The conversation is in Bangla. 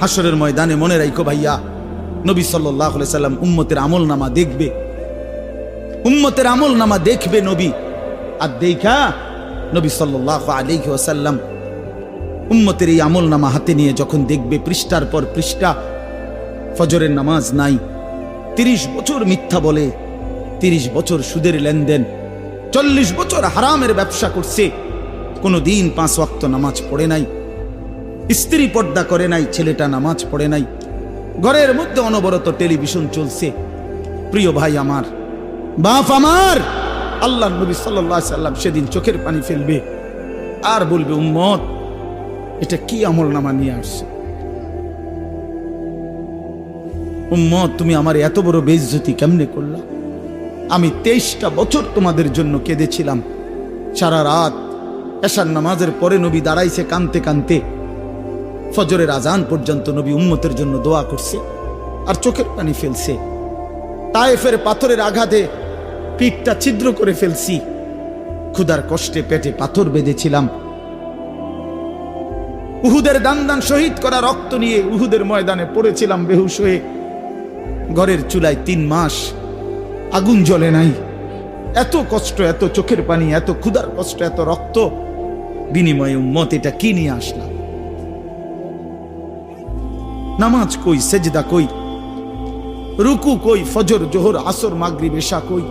হাসরের ময়দানে মনে রাখো ভাইয়া, নবী সাল্লাল্লাহু আলাইহি সাল্লাম উম্মতের আমলনামা দেখবে, উম্মতের আমলনামা দেখবে নবী। আর দেখা নবী সাল্লাল্লাহু আলাইহি ওয়াসাল্লাম উম্মতের এই আমলনামা হাতে নিয়ে যখন দেখবে পৃষ্ঠার পর পৃষ্ঠা, ফজরের নামাজ নাই, 30 বছর মিথ্যা বলে, 30 বছর সুদের লেনদেন, 40 বছর হারামের ব্যবসা করছে, কোনোদিন 5 ওয়াক্ত নামাজ পড়ে নাই, স্ত্রী পর্দা করে নাই, ছেলেটা নামাজ পড়ে নাই, ঘরের মধ্যে অনবরত টেলিভিশন চলছে। প্রিয় ভাই আমার, বাপ আমার, আল্লাহর নবী সাল্লাল্লাহু আলাইহি সাল্লাম সেদিন চোখের পানি ফেলবে আর বলবে, উম্মত এটা কি আমলনামা নিয়ে আসছে? উম্মত তুমি আমার এত বড় বেইজ্জতি কেমনে করলা? আমি 23টা বছর তোমাদের জন্য কেঁদেছিলাম। সারা রাত এশার নামাজের পরে নবী দাঁড়াইছে কানতে কানতে, ফজরের আজান পর্যন্ত নবী উম্মতের জন্য দোয়া করছে আর চোখের পানি ফেলছে। তায়েফের পাথরের আঘাতে পিঠটা ছিদ্র করে ফেলছি, ক্ষুধার কষ্টে পেটে পাথর বেঁধেছিলাম, উহুদের দান শহীদ করা রক্ত নিয়ে উহুদের ময়দানে পড়েছিলাম বেহুশ হয়ে, ঘরের চুলায় 3 মাস আগুন জ্বলে নাই। এত কষ্ট, এত চোখের পানি, এত ক্ষুধার কষ্ট, এত রক্ত, বিনিময়ে উম্মত এটা কি নিয়ে আসলাম? নামাজ কই, সেজদা কই, রুকু কই, ফজর জোহর আসর মাগরিব এশা কই?